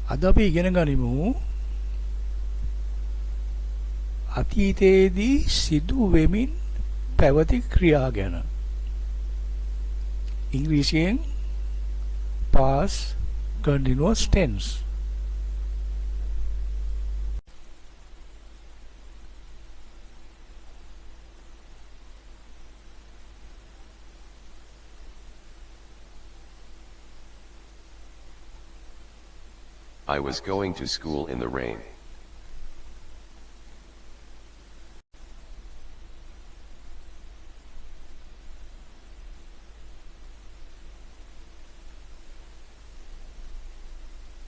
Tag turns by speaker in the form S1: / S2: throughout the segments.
S1: අද අපි ඉගෙන ගනිමු අතීතයේදී සිදු වෙමින් පැවති ක්‍රියා ගැන. ඉංග්‍රීසියෙන් past continuous tense.
S2: I was going to school in the rain.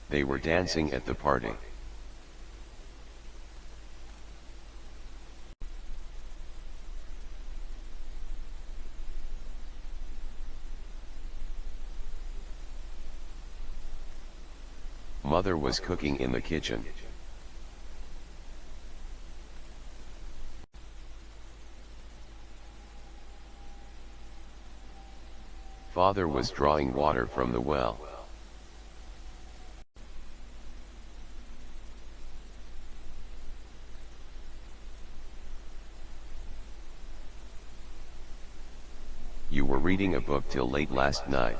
S2: They were dancing at the party. Mother was cooking in the kitchen. Father was drawing water from the well. You were reading a book till late last night.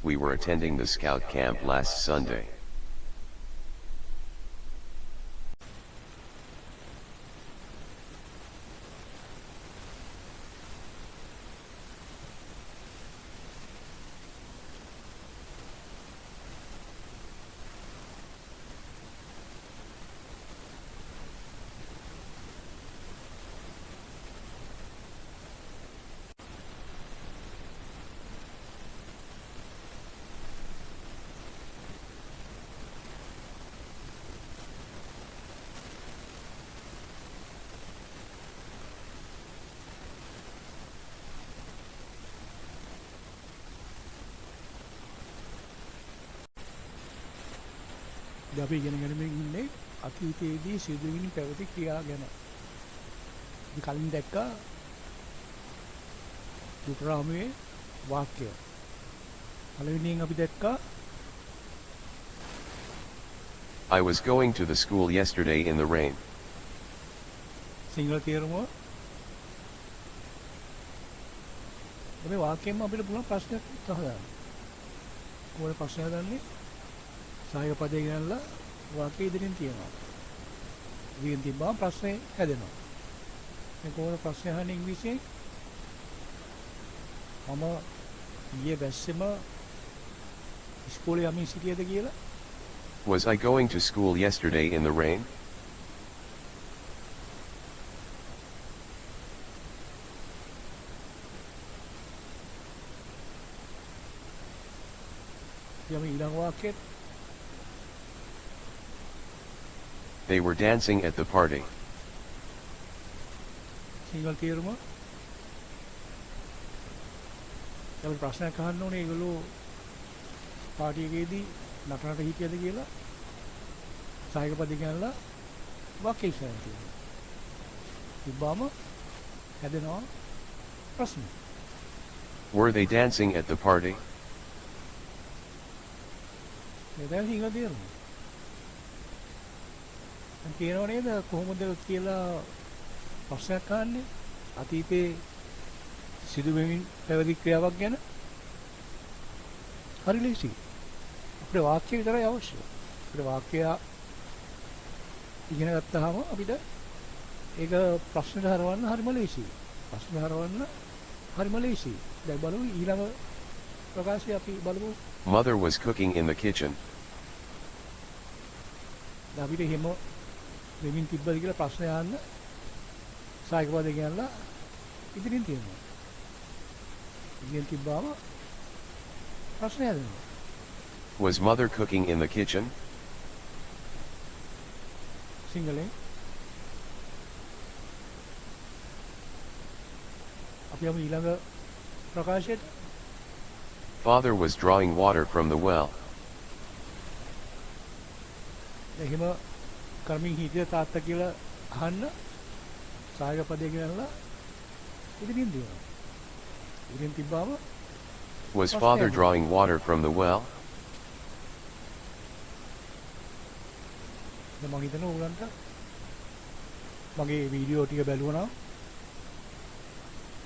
S2: We were attending the scout camp last Sunday.
S1: අපි ඉගෙන ගනිමින් ඉන්නේ අතීතයේදී සිදුවෙමින් පැවති ක්‍රියා ගැන. අපි කලින් දැක්කා දුටුරාමයේ වාක්‍යය. පළවෙනියෙන් අපි දැක්කා
S2: I was going to the school yesterday in the rain.
S1: Sinhala තේරුම මේ වාක්‍යයෙන්ම අපිට පුළුවන් ප්‍රශ්නයක් අහගන්න. කොහොමද ප්‍රශ්නය හදන්නේ? සායක පදේ ගන්නලා වාක්‍ය ඉදිරියෙන් තියනවා. ඉදිරියෙන් තිබ්බම ප්‍රශ්නේ හැදෙනවා. මේ කොහොමද ප්‍රශ්න අහන්නේ ඉංග්‍රීසියෙන්? මම ඊයේ බැස්සෙම ඉස්කෝලේ යමින් සිටියද කියලා?
S2: Was I going to school yesterday in the rain?
S1: යමි ඊළඟ වාක්‍යෙත්
S2: They were dancing at the party.
S1: Sinhala තේරුම අපි ප්‍රශ්නයක් අහන්න ඕනේ ඒගොල්ලෝ පාටි එකේදී නටනට හිටියද කියලා සායක පදේ ගන්නලා වාක්‍ය ඉස්සරහින් තියෙනවා. ඉබ්බාම හැදෙනවා ප්‍රශ්න.
S2: Were they dancing at the party?
S1: මේ දැන් සිංහල තේරුම. දැන් තේරෙනව නේද කොහොමද කියලා ප්‍රශ්නයක් අහන්නේ අතීතයේ සිදු වෙමින් පැවති ක්‍රියාවක් ගැන? හරි ලේසි. අපේ වාක්‍ය විතරයි අවශ්‍ය. අපේ වාක්‍ය ඉගෙන ගත්තාම අපිට ඒක ප්‍රශ්නෙට හරවන්න හරිම ලේසියි. ප්‍රශ්න හරවන්න හරිම ලේසියි. දැන් බලමු ඊළඟ ප්‍රකාශය අපි බලමු.
S2: Mother was cooking in the kitchen.
S1: දැන් අපිට එහෙම වෙමින් තිබ්බද කියලා ප්‍රශ්න අහන්න සායක පදේ ගන්නලා ඉදිරියෙන් තියෙනවා. ඉදිරියෙන් තිබ්බාම ප්‍රශ්නය හැදෙනවා.
S2: Was mother cooking in the kitchen?
S1: සිංහලෙන් අපි යමු ඊළඟ ප්‍රකාශයට.
S2: Father was drawing water from the well.
S1: එහෙම කර්මින් හිටිය තාත්තා කියලා අහන්න සායක පදේ ගෙනල්ලා ඉදිරියෙන් දිනනවා. ඉදිරියෙන් තිබ්බාම
S2: Was father drawing water from the well?
S1: දැන් මම හිතනවා උගලන්ට මගේ වීඩියෝ ටික බැලුවා නම්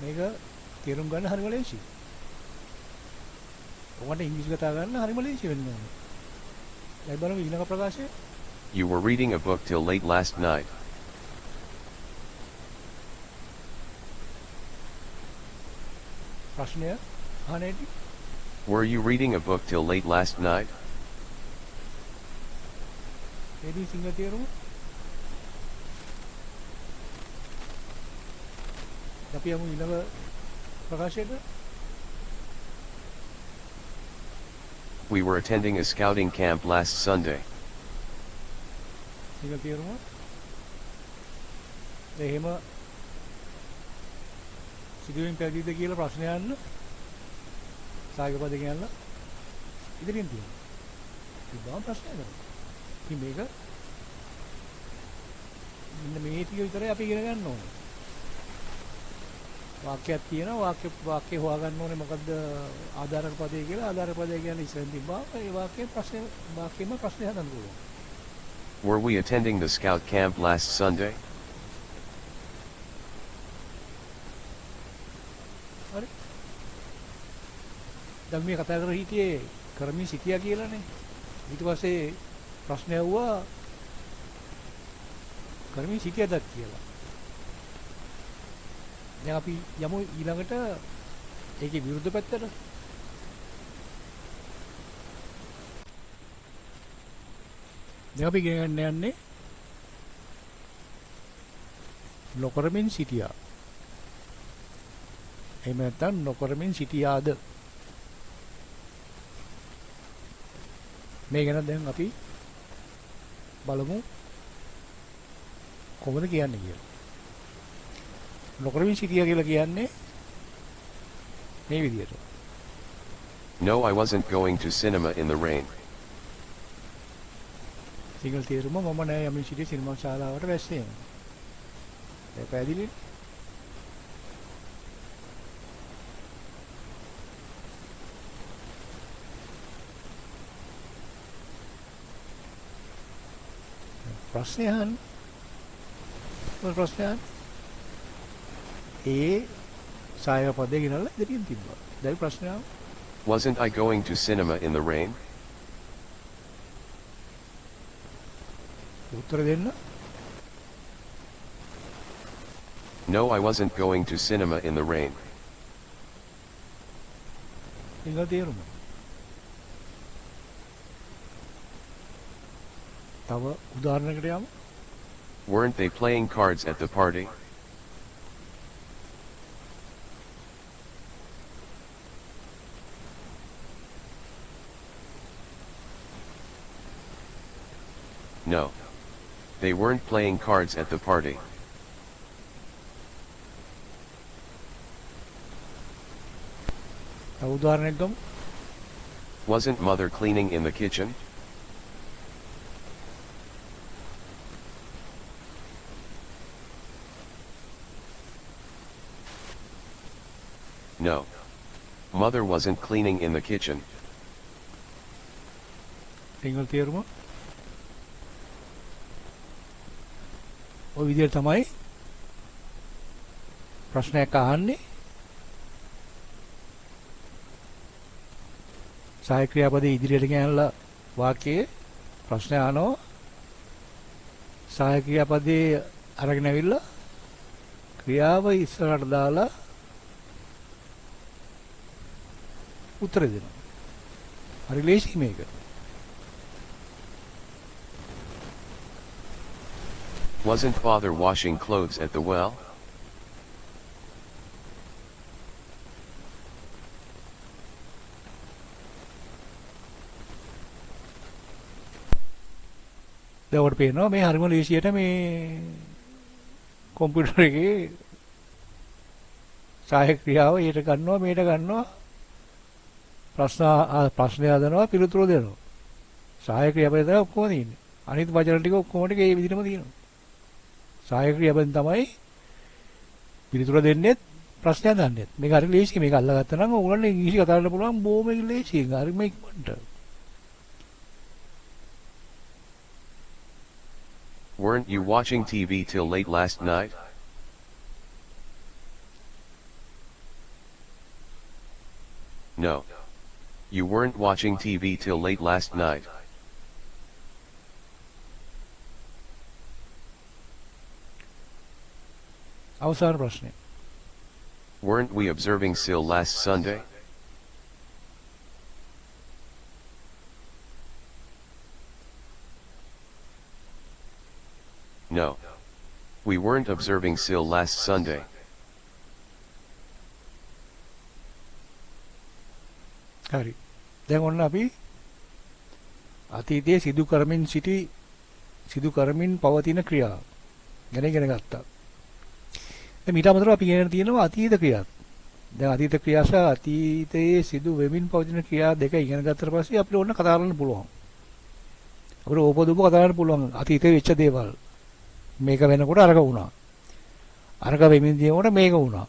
S1: මේක තේරුම් ගන්න හරිම ලේසියි. ඔයාලට ඉංග්‍රීසි කතා කරන්න හරිම ලේසි වෙන්න ඕනේ. දැන් බලමු ඊළඟ ප්‍රකාශය.
S2: You were reading a book till late last night.
S1: ප්‍රශ්නය අහන්නේටි.
S2: Were you reading a book till late last night?
S1: එදී Sinhala තේරුම. අපි යමු ඊළඟ ප්‍රකාශයට.
S2: We were attending a scouting camp last Sunday.
S1: Sinhala තේරුම. එහෙම සිදුවීම් පැවතිද කියලා ප්‍රශ්න යන්න සායක පද කියනලා ඉදිරියෙන් තියෙනවා. ඉතින් ප්‍රශ්නය කරනවා. ඉතින් මේක මෙන්න මේ ටික විතරයි අපි ඉගෙන ගන්න ඕනේ. වාක්‍යයක් තියෙනවා වාක්‍ය හොයාගන්න ඕනේ මොකද්ද ආධාරක පදේ කියලා. ආධාරක පදේ කියන්නේ ඉස්සෙන් තිබ්බා. ඒ වාක්‍යයේ ප්‍රශ්නේ හදන්න පුළුවන්.
S2: Were we attending the scout camp last Sunday?
S1: හරි. දැන් මේ කතා කරලා හිටියේ කරමින් සිටියා කියලානේ. ඊට පස්සේ ප්‍රශ්නය ඇහුවා කරමින් සිටියද කියලා. දැන් අපි යමු ඊළඟට ඒකේ විරුද්ධ පැත්තට. දැන් අපි ඉගෙන ගන්න යන්නේ නොකරමින් සිටියා. එහෙම නැත්නම් නොකරමින් සිටියාද? මේ ගැන දැන් අපි බලමු කොහොමද කියන්නේ කියලා. නොකරමින් සිටියා කියලා කියන්නේ මේ විදිහට.
S2: No, I wasn't going to cinema in the rain.
S1: Sinhala තේරුම මම නෑ යමින් සිටි සිනමා ශාලාවට වැස්සේ. ඒක පැහැදිලිද? ප්‍රශ්නය අහන්න. ප්‍රශ්නය අහන්න. ඒ සායක පදේ ගෙනල්ලා ඉදිරියෙන් තිබ්බා. දැන් ප්‍රශ්නය අහන්න.
S2: Wasn't I going to cinema in the rain?
S1: උත්තර දෙන්න.
S2: No, I wasn't going to cinema in the rain.
S1: Sinhala තේරුම. තව උදාහරණයකට යමු.
S2: Weren't they playing cards at the party? No. They weren't playing cards at the party.
S1: තව උදාහරණයක් ගමු.
S2: Wasn't mother cleaning in the kitchen? No. Mother wasn't cleaning in the kitchen.
S1: Sinhala තේරුම. ඔය විදිහට තමයි ප්‍රශ්නයක් අහන්නේ. සාය ක්‍රියාපදේ ඉදිරියට ගෙනල්ලා වාක්‍යයේ ප්‍රශ්න අහනවා. සාය ක්‍රියාපදේ අරගෙන ඇවිල්ලා ක්‍රියාව ඉස්සරහට දාලා උත්තර දෙනවා. හරි ලේසි මේක.
S2: Wasn't father washing clothes at the well?
S1: දැන් ඔයාලට පේනවා මේ හරිම ලේසියට මේ කම්පියුටර් එකේ සාය ක්‍රියාව ඊට ගන්නවා මේට ගන්නවා ප්‍රශ්න හදනවා පිළිතුරු දෙනවා. සාය ක්‍රියාපදේ තමයි ඔක්කොම තියෙන්නේ. අනිත් වචන ටික ඔක්කොම ටික ඒ විදිහටම තියෙනවා. සහායක ක්‍රියාපදයෙන් තමයි පිළිතුර දෙන්නෙත් ප්‍රශ්නය දන්නෙත්. මේක හරි ලේසියි. මේක අල්ලගත්තා නම් ඕගොල්ලන්ට ඉංග්‍රීසි කතා කරන්න පුළුවන් බොහොම ලේසියෙන්. හරි මේ ඉක්මනට.
S2: Weren't you watching TV till late last night? No. You weren't watching TV till late last night.
S1: අවසාන ප්‍රශ්නය.
S2: Weren't we observing SIL last Sunday? No. We weren't observing SIL last Sunday.
S1: හරි. දැන් ඔන්න අපි අතීතයේ සිදු කරමින් පවතින ක්‍රියා ගැන ඉගෙන ගත්තා. දැන් ඊට අමතරව අපි ඉගෙන තියෙනවා අතීත ක්‍රියාත්. දැන් අතීත ක්‍රියා සහ අතීතයේ සිදු වෙමින් පවතින ක්‍රියා දෙක ඉගෙන ගත්තට පස්සේ අපිට ඕන කතා කරන්න පුළුවන්. අපිට ඕපදූප කතා කරන්න පුළුවන් අතීතයේ වෙච්ච දේවල්. මේක වෙනකොට අරක වුණා. අරක වෙමින් තියෙනකොට මේක වුණා.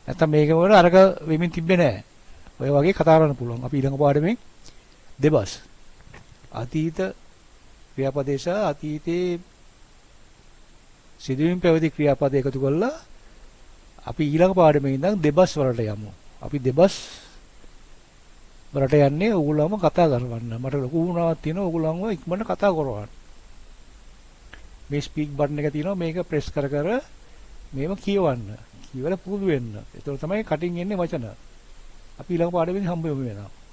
S1: නැත්තම් මේක වෙනකොට අරක වෙමින් තිබ්බේ නැහැ. ඔය වගේ කතා කරන්න පුළුවන්. අපි ඊළඟ පාඩමෙන් දෙබස් අතීත ක්‍රියාපදේ සහ අතීතයේ සිදුවීම් පැවති ක්‍රියාපද එකතු කරලා අපි ඊළඟ පාඩමේ ඉඳන් දෙබස් වලට යමු. අපි දෙබස් වලට යන්නේ ඕගොල්ලෝම කතා කරවන්න. මට ලොකු වුණාවක් තියෙනවා ඕගොල්ලන්ව ඉක්මනට කතා කරවන්න. මේ ස්පීක් බටන් එක තියෙනවා මේක ප්‍රෙස් කර කර මේව කියවන්න. කියවලා පුරුදු වෙන්න. ඒතකොට තමයි කටින් එන්නේ වචන. අපි ඊළඟ පාඩමේදී හම්බ වෙමු වෙනවා.